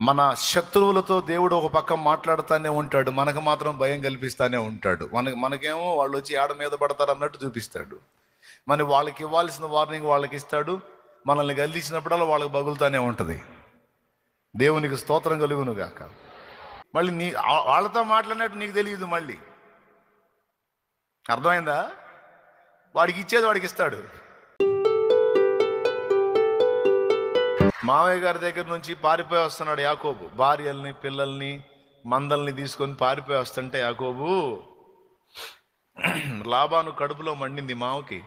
మన శత్రువులతో దేవుడు ఒక పక్క మాట్లాడుతూనే ఉంటాడు, మనకు మాత్రం భయం కల్పిస్తూనే ఉంటాడు. మనకేమో వాళ్ళు వచ్చి ఆడ మీద పడతారు అన్నట్టు చూపిస్తాడు. వాళ్ళకి ఇవ్వాల్సిన వార్నింగ్ వాళ్ళకి ఇస్తాడు, మనల్ని గెలిచినప్పుడల్లా వాళ్ళకి బగులుతూనే ఉంటుంది. దేవునికి స్తోత్రం కలుగును గాక. మళ్ళీ వాళ్ళతో మాట్లాడినట్టు నీకు తెలియదు. మళ్ళీ అర్థమైందా? వాడికి ఇచ్చేది వాడికి ఇస్తాడు. మావయ్య గారి దగ్గర నుంచి పారిపోయి వస్తున్నాడు యాకోబు. భార్యల్ని పిల్లల్ని మందల్ని తీసుకొని పారిపోయి వస్తుంటే యాకోబు, లాబాను కడుపులో మండింది మావకి.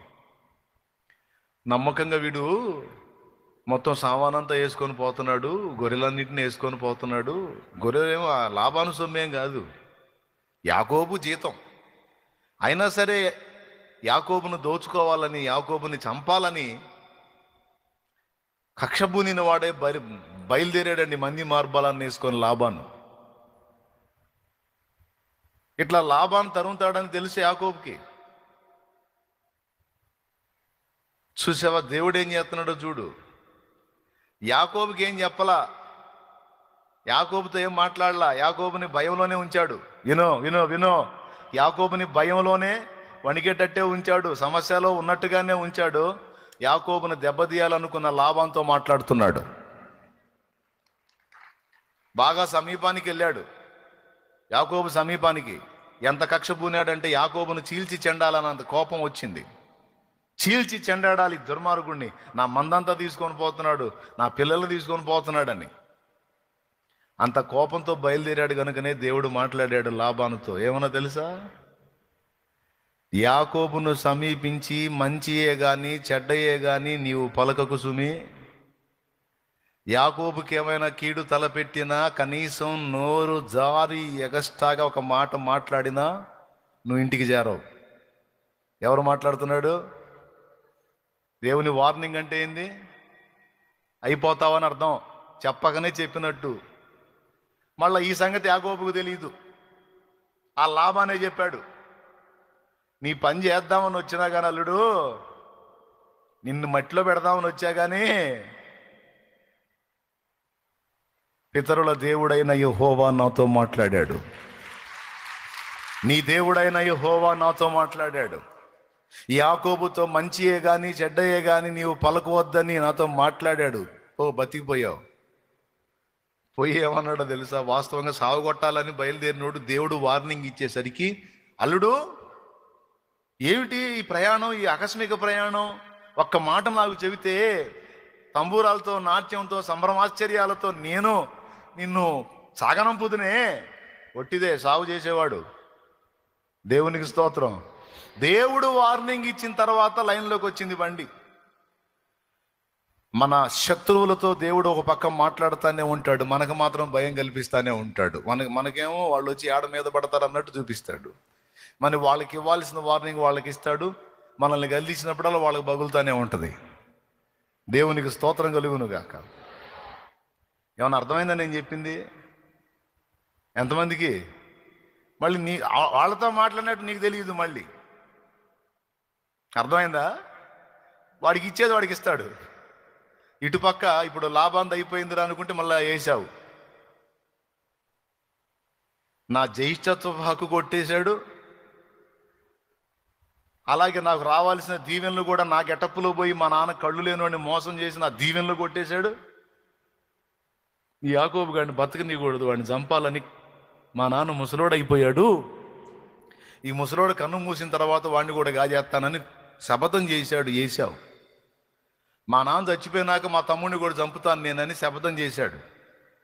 నమ్మకంగా వీడు మొత్తం సామానంతా వేసుకొని పోతున్నాడు, గొర్రెలన్నింటినీ వేసుకొని పోతున్నాడు. గొర్రెలేమో లాబాను సొమ్మేం కాదు, యాకోబు జీతం. అయినా సరే యాకోబును దోచుకోవాలని, యాకోబుని చంపాలని కక్షబూనిన వాడే బయలుదేరాడండి మంది మార్బలాన్ని వేసుకొని లాబాను. ఇట్లా లాబాను తరుముతాడని తెలిసి యాకోబుకి. చూసావా దేవుడు ఏం చేస్తున్నాడో చూడు. యాకోబుకి ఏం చెప్పలా, యాకోబుతో ఏం మాట్లాడలా, యాకోబుని భయంలోనే ఉంచాడు. వినో వినో వినో, యాకోబుని భయంలోనే వణికేటట్టే ఉంచాడు, సమస్యలో ఉన్నట్టుగానే ఉంచాడు. యాకోబుని దెబ్బతీయాలనుకున్న లాబానుతో మాట్లాడుతున్నాడు. బాగా సమీపానికి వెళ్ళాడు. యాకోబు సమీపానికి ఎంత కక్ష పూనాడంటే యాకోబును చీల్చి చెండాలన్నంత కోపం వచ్చింది. చీల్చి చెండాడాలి దుర్మార్గుడిని, నా మందంతా తీసుకొని పోతున్నాడు, నా పిల్లలు తీసుకొని పోతున్నాడని. అంత కోపంతో బయలుదేరాడు కనుకనే దేవుడు మాట్లాడాడు లాబానుతో. ఏమన్నా తెలుసా? యాకోబును సమీపించి మంచియే గాని చెడ్డయే గాని నీవు పలకకు సుమి. యాకోబుకి ఏమైనా కీడు తలపెట్టినా, కనీసం నోరు జారి ఎగస్ట్రాగా ఒక మాట మాట్లాడినా నువ్వు ఇంటికి చేరవు. ఎవరు మాట్లాడుతున్నాడు? దేవుని వార్నింగ్ అంటే ఏంది? అయిపోతావని అర్థం, చెప్పకనే చెప్పినట్టు. మళ్ళీ ఈ సంగతి యాకోబుకు తెలియదు, ఆ లాబానే చెప్పాడు. నీ పని చేద్దామని వచ్చినా కానీ అల్లుడు, నిన్ను మట్టిలో పెడదామని వచ్చా కానీ పితరుల దేవుడైన యెహోవా నాతో మాట్లాడాడు. నీ దేవుడైన యెహోవా నాతో మాట్లాడాడు. యాకోబుతో మంచియే గాని చెడ్డయే గాని నీవు పలకవద్దని నాతో మాట్లాడాడు. ఓ బతికిపోయావు. పోయి ఏమన్నాడో తెలుసా? వాస్తవంగా సాగుగొట్టాలని బయలుదేరినోడు దేవుడు వార్నింగ్ ఇచ్చేసరికి, అల్లుడు ఏమిటి ఈ ప్రయాణం, ఈ ఆకస్మిక ప్రయాణం? ఒక్క మాట నాకు చెబితే తంబూరాలతో, నాట్యంతో, సంభ్రమాశ్చర్యాలతో నేను నిన్ను సాగనంపుదునే. ఒట్టిదే సాగు చేసేవాడు. దేవునికి స్తోత్రం. దేవుడు వార్నింగ్ ఇచ్చిన తర్వాత లైన్లోకి వచ్చింది బండి. మన శత్రువులతో దేవుడు ఒక పక్క మాట్లాడుతూనే ఉంటాడు, మనకు మాత్రం భయం కల్పిస్తూనే ఉంటాడు. మనకేమో వాళ్ళు వచ్చి ఆడ మీద పడతారు అన్నట్టు చూపిస్తాడు. వాళ్ళకి ఇవ్వాల్సిన వార్నింగ్ వాళ్ళకి ఇస్తాడు, మనల్ని గెలిచినప్పుడల్లా వాళ్ళకి బగులుతూనే ఉంటుంది. దేవునికి స్తోత్రం కలుగును గాక. ఏమన్నా అర్థమైందా నేను చెప్పింది? ఎంతమందికి? మళ్ళీ వాళ్ళతో మాట్లాడినట్టు నీకు తెలియదు. మళ్ళీ అర్థమైందా? వాడికి ఇచ్చేది వాడికి ఇస్తాడు. ఇటుపక్క ఇప్పుడు లాభాంత అయిపోయిందిరా అనుకుంటే మళ్ళీ వేసావు. నా జ్యేష్ఠత్వ హక్కు కొట్టేశాడు, అలాగే నాకు రావాల్సిన దీవెనలు కూడా నా గెటప్పులో పోయి మా నాన్న కళ్ళు లేనివాడిని మోసం చేసి నా దీవెనలు కొట్టేశాడు. ఈ యాకోబు గారిని బతకనీయకూడదు, వాడిని చంపాలని మా నాన్న ముసలోడు అయిపోయాడు, ఈ ముసలోడు కన్ను మూసిన తర్వాత వాడిని కూడా గాజేస్తానని శపథం చేశాడు. వేసావు. మా నాన్న చచ్చిపోయినాక మా తమ్ముడిని కూడా చంపుతాను నేనని శపథం చేశాడు.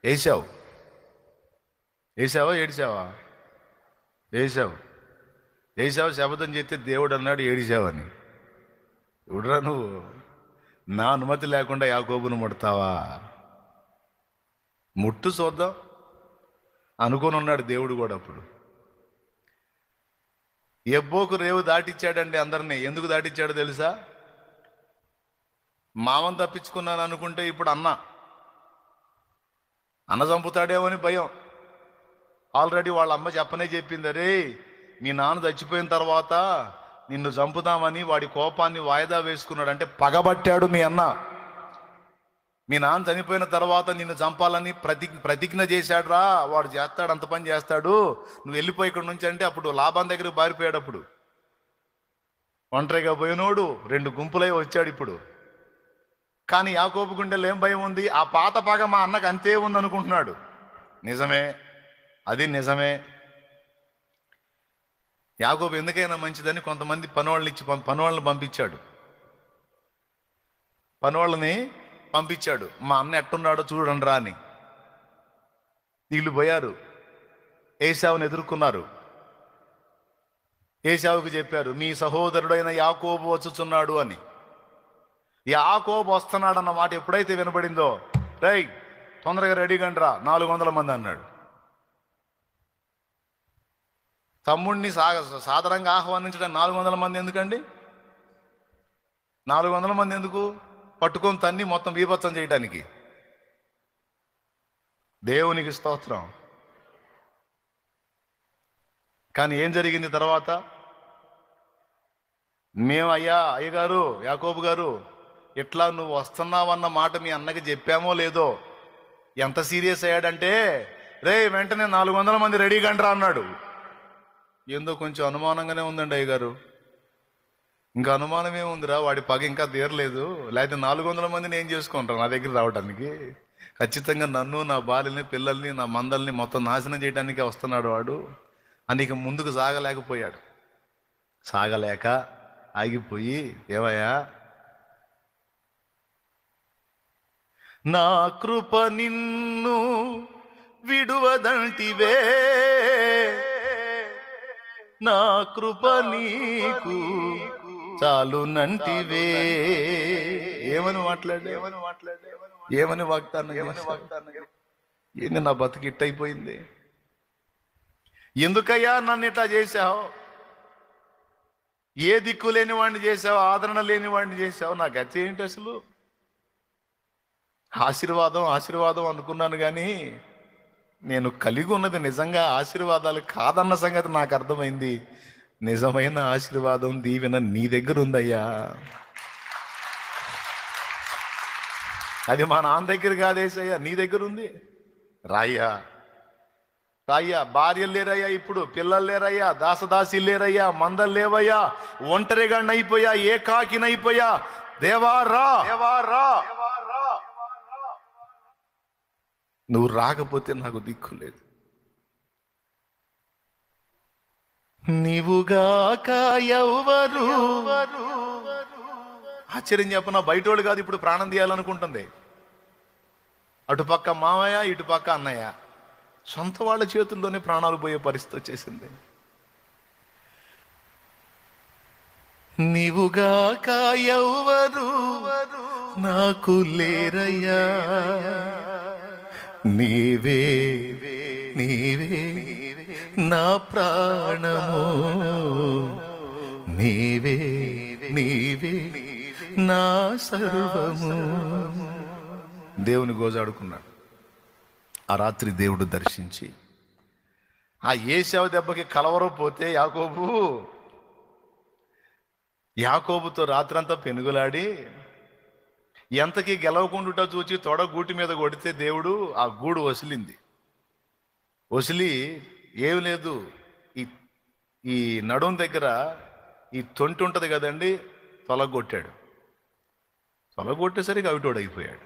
వేసావు. వేసావా ఏడిసావా? వేసావు. వేసావు. శపథం చేస్తే దేవుడు అన్నాడు ఏడిసావని. ఎవడురా నువ్వు? నా అనుమతి లేకుండా యాకోబును ముడతావా? ముట్టు చూద్దాం అనుకొని ఉన్నాడు దేవుడు కూడా. అప్పుడు ఎబ్బోకు రేవు దాటిచ్చాడండి అందరినీ. ఎందుకు దాటిచ్చాడో తెలుసా? మామను తప్పించుకున్నాను అనుకుంటే ఇప్పుడు అన్న చంపుతాడేమని భయం. ఆల్రెడీ వాళ్ళ అమ్మ చెప్పనే చెప్పింది, రే మీ నాన్న చచ్చిపోయిన తర్వాత నిన్ను చంపుతామని. వాడి కోపాన్ని వాయిదా వేసుకున్నాడు, అంటే పగబట్టాడు మీ అన్న. మీ నాన్న చనిపోయిన తర్వాత నిన్ను చంపాలని ప్రతిజ్ఞ చేశాడు రా, వాడు చేస్తాడు, అంత పని చేస్తాడు, నువ్వు వెళ్ళిపోయి ఇక్కడ నుంచి అంటే అప్పుడు లాభం దగ్గర పారిపోయాడు. అప్పుడు ఒంటరిగా పోయినోడు 2 గుంపులై వచ్చాడు ఇప్పుడు. కానీ యాకోబు గుండెలో ఏం భయం ఉంది? ఆ పాత పగ మా అన్నకు అంతే ఉంది అనుకుంటున్నాడు. నిజమే, అది నిజమే. యాకోబు ఎందుకైనా మంచిదని కొంతమంది పనివాళ్ళని పంపించాడు. పనివాళ్ళని పంపించాడు, మా అన్న ఎట్టున్నాడో చూడండి రా అని. వీళ్ళు పోయారు, ఏశావుని ఎదుర్కొన్నారు. ఏశావుకు చెప్పారు, మీ సహోదరుడైన యాకోబు వచ్చుచున్నాడు అని. యాకోబు వస్తున్నాడు అన్న మాట ఎప్పుడైతే వినబడిందో, రేయ్ తొందరగా రెడీ కండిరా, 400 మంది అన్నాడు. తమ్ముడిని సాధారణంగా ఆహ్వానించడానికి 400 మంది ఎందుకండి? 400 మంది ఎందుకు? పట్టుకొని తన్ని మొత్తం బీభత్సం చేయడానికి. దేవునికి స్తోత్రం. కానీ ఏం జరిగింది తర్వాత? మేము అయ్యగారు యాకోబు గారు, ఇట్లా నువ్వు వస్తున్నావన్న మాట మీ అన్నకి చెప్పామో లేదో. ఎంత సీరియస్ అయ్యాడంటే, రే వెంటనే 400 మంది రెడీ కండ్రా అన్నాడు. ఏందో కొంచెం అనుమానంగానే ఉందండి అయ్యగారు. ఇంకా అనుమానం ఏముందిరా, వాడి పగ ఇంకా తీరలేదు. లేకపోతే 400 మందిని ఏం చేసుకుంటారు నా దగ్గర రావడానికి? ఖచ్చితంగా నన్ను, నా భార్యని, పిల్లల్ని, నా మందల్ని మొత్తం నాశనం చేయడానికే వస్తున్నాడు వాడు అని ఇక ముందుకు సాగలేకపోయాడు. సాగలేక ఆగిపోయి, ఏవయ్యా నా కృప నిన్ను విడువదంటివే, నా కృప నీకు చాలునంటివే. ఏమని మాట్లాడే, ఏమని వాగ్దానం, ఏంది నా బతుకు ఇట్టయిపోయింది? ఎందుకయ్యా నన్ను ఇట్లా చేశావు? ఏ దిక్కు లేని వాడిని చేశావు, ఆదరణ లేని వాడిని చేశావు. నా గతి ఏంటి అసలు? ఆశీర్వాదం అనుకున్నాను, కానీ నేను కలిగి ఉన్నది నిజంగా ఆశీర్వాదాలు కాదన్న సంగతి నాకు అర్థమైంది. నిజమైన ఆశీర్వాదం, దీవెన నీ దగ్గర ఉందయ్యా. అది మా నాన్న దగ్గర కాదేసయ్యా, నీ దగ్గర ఉంది. రాయ్యా, భార్యలు లేరయ్యా, ఇప్పుడు పిల్లలు లేరయ్యా, దాసదాసి లేరయ్యా, మందలు లేవయ్యా, ఒంటరిగాడిని అయిపోయా, ఏకాకినైపోయా. దేవా రా, నువ్వు రాకపోతే నాకు దిక్కు లేదు. నీవుగాక ఎవరు? ఆశ్చర్యం చెప్పనా, బయటోడు కాదు ఇప్పుడు ప్రాణం తీయాలనుకుంటుంది. అటుపక్క మామయ్య, ఇటుపక్క అన్నయ్య, సొంత వాళ్ళ చేతుల్లోనే ప్రాణాలు పోయే పరిస్థితి వచ్చేసింది. నీవుగాక ఎవరు నాకు లేరయ్యా, నీవే నా ప్రాణము, నీవే నా సర్వము. దేవుని గోజాడుకున్నాడు. ఆ రాత్రి దేవుడు దర్శించి, ఆ ఏశావు దెబ్బకి కలవరపోతే యాకోబుతో రాత్రంతా పెనుగులాడి ఎంతకీ గెలవకుండా చూచి తొడ గూటి మీద కొడితే దేవుడు ఆ గూడు వసిలి ఏమి లేదు, ఈ నడుం దగ్గర ఈ తొంటి ఉంటుంది కదండి, తొలగొట్టేసరికి అవిటోడు అయిపోయాడు.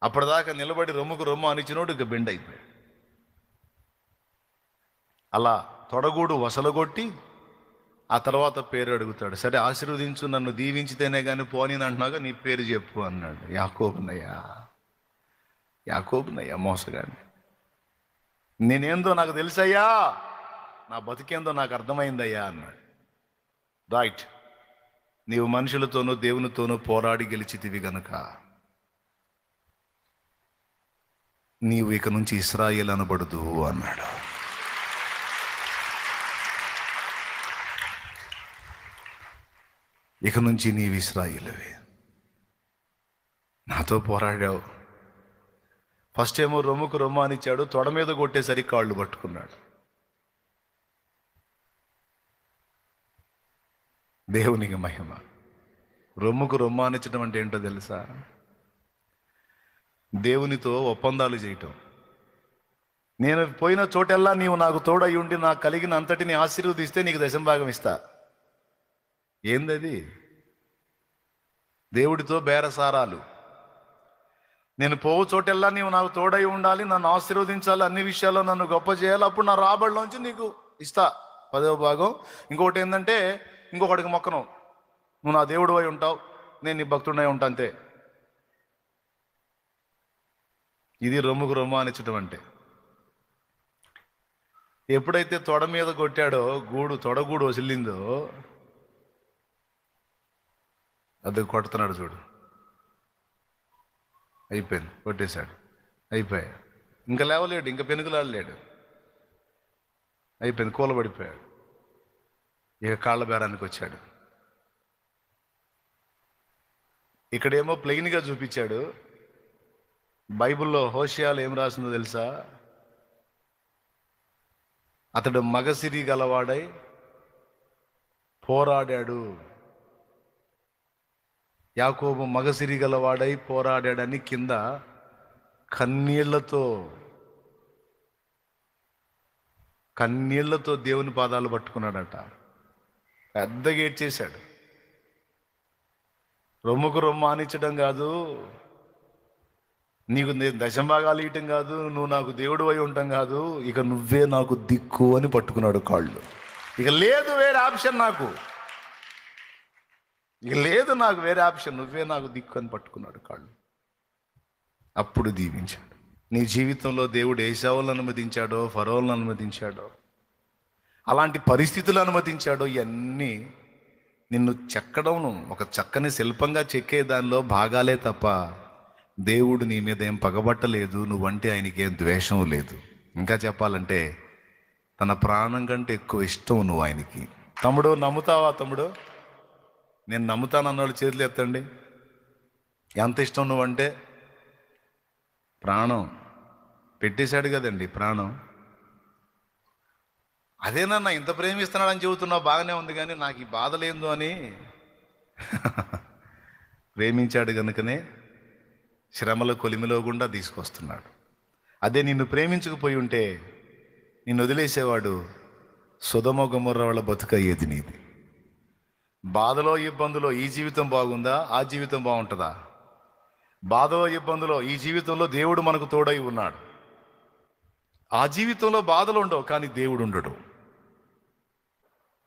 అప్పటిదాకా నిలబడి రొమ్ము అనిచినోడు ఇక బెండ్ అయిపోయాడు. అలా తొడగూడు వసలగొట్టి ఆ తర్వాత పేరు అడుగుతాడు. సరే ఆశీర్వదించు, నన్ను దీవించితేనే కానీ పోనీ అంటున్నాగా, నీ పేరు చెప్పు అన్నాడు. యాకోబునయ్యా మోసగాడిని. నేనేందో నాకు తెలుసయ్యా, నా బతికేందో నాకు అర్థమైందయ్యా అన్నాడు. రైట్, నీవు మనుషులతోనూ దేవునితోనూ పోరాడి గెలిచితివి గనుక నీవు ఇక నుంచి ఇశ్రాయేలు అనబడదు అన్నాడు. ఇక నుంచి నీవు ఇశ్రాయేలువే. నాతో పోరాడావు. ఫస్ట్ ఏమో రొమ్ముకు రొమ్ము అనిచ్చాడు, తొడ మీద కొట్టేసరికి కాళ్ళు పట్టుకున్నాడు. దేవునికి మహిమ. రొమ్ముకు రొమ్ము అనిచ్చడం అంటే ఏంటో తెలుసా? దేవునితో ఒప్పందాలు చేయటం. నేను పోయిన చోటెల్లా నీవు నాకు తోడై ఉండి నాకు కలిగిన అంతటిని ఆశీర్వదిస్తే నీకు దశంభాగం ఇస్తా. ఏందది? దేవుడితో బేరసారాలు. నేను పోవు చోటెల్లా నీవు నాకు తోడై ఉండాలి, నన్ను ఆశీర్వదించాలి, అన్ని విషయాల్లో నన్ను గొప్ప చేయాలి, అప్పుడు నా రాబడిలోంచి నీకు ఇస్తా 10వ భాగం. ఇంకొకటి ఏంటంటే, ఇంకొకటికి మొక్కను, నువ్వు నా దేవుడు అయి ఉంటావు, నేను నీ భక్తుడై ఉంటా, అంతే. ఇది రొమ్ముకు రొమ్ము అనిచ్చటం అంటే. ఎప్పుడైతే తొడ మీద కొట్టాడో, తొడగూడు వసిలిందో, అది కొడుతున్నాడు చూడు, అయిపోయింది, కొట్టేశాడు, అయిపోయాడు. ఇంకా లేవలేడు, ఇంకా పెనుగులాడలేడు, అయిపోయింది, కూలబడిపోయాడు. ఇక కాళ్ళ బేరానికి వచ్చాడు. ఇక్కడేమో ప్లెయిన్గా చూపించాడు. బైబిల్లో హోషేయాలో ఏం రాసిందో తెలుసా? అతడు మగసిరి గలవాడై పోరాడాడు. యాకోబు మగసిరి గలవాడై పోరాడాడని కింద కన్నీళ్లతో దేవుని పాదాలు పట్టుకున్నాడట. పెద్దగా ఏడ్చేశాడు. రొమ్ముకు రొమ్ము ఆనించడం కాదు, నీకు నేను దశంభాగాలు ఇవ్వటం కాదు, నువ్వు నాకు దేవుడు అయి ఉంటాం కాదు, ఇక నువ్వే నాకు దిక్కు అని పట్టుకున్నాడు కాళ్ళు. ఇక లేదు వేరే ఆప్షన్ నాకు, ఇక లేదు నాకు వేరే ఆప్షన్, నువ్వే నాకు దిక్కు అని పట్టుకున్నాడు కాళ్ళు. అప్పుడు దీవించాడు. నీ జీవితంలో దేవుడు ఏశావులను అనుమతించాడో, ఫరోలను అనుమతించాడో, అలాంటి పరిస్థితులు అనుమతించాడో, ఇవన్నీ నిన్ను చెక్కడం, ఒక చక్కని శిల్పంగా చెక్కే దానిలో భాగాలే తప్ప దేవుడు నీ మీద ఏం పగబట్టలేదు, నువ్వంటే ఆయనకి ఏం ద్వేషం లేదు. ఇంకా చెప్పాలంటే తన ప్రాణం కంటే ఎక్కువ ఇష్టం నువ్వు ఆయనకి. తమ్ముడు, నమ్ముతావా? తమ్ముడు, నేను నమ్ముతాను అన్నవాళ్ళు చేతులు ఎత్తండి. ఎంత ఇష్టం నువ్వంటే? ప్రాణం పెట్టేశాడు కదండి, ప్రాణం. అదేనన్నా ఇంత ప్రేమిస్తున్నాడని చెబుతున్నావు, బాగానే ఉంది, కానీ నాకు ఈ బాధలేందో అని ప్రేమించాడు కనుకనే శ్రమల కొలిమిలో గుండా తీసుకొస్తున్నాడు. అదే నిన్ను ప్రేమించకపోయి ఉంటే నిన్ను వదిలేసేవాడు. సొదొమ గొమొర్రా వాళ్ళ బతుకయ్యేది నీది. బాధలో ఇబ్బందులో ఈ జీవితం బాగుందా? ఆ జీవితం బాగుంటుందా? బాధలో ఇబ్బందులో ఈ జీవితంలో దేవుడు మనకు తోడై ఉన్నాడు. ఆ జీవితంలో బాధలు ఉండవు, కానీ దేవుడు ఉండడు.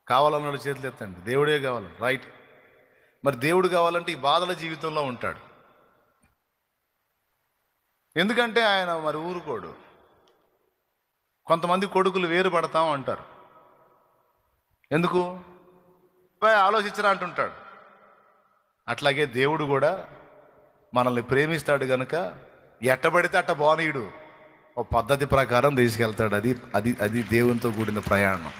కావాలన్నాడు చేతులు ఎత్తండి. దేవుడే కావాలి, రైట్. మరి దేవుడు కావాలంటే ఈ బాధల జీవితంలో ఉంటాడు. ఎందుకంటే ఆయన మరి ఊరుకోడు. కొంతమంది కొడుకులు వేరు పడతాం అంటారు. ఎందుకు? ఆలోచించరా అంటుంటాడు. అట్లాగే దేవుడు కూడా మనల్ని ప్రేమిస్తాడు కనుక ఎట్టబడితే అట్ట బానీయుడు, ఓ పద్ధతి ప్రకారం తీసుకెళ్తాడు. అది దేవునితో కూడిన ప్రయాణం.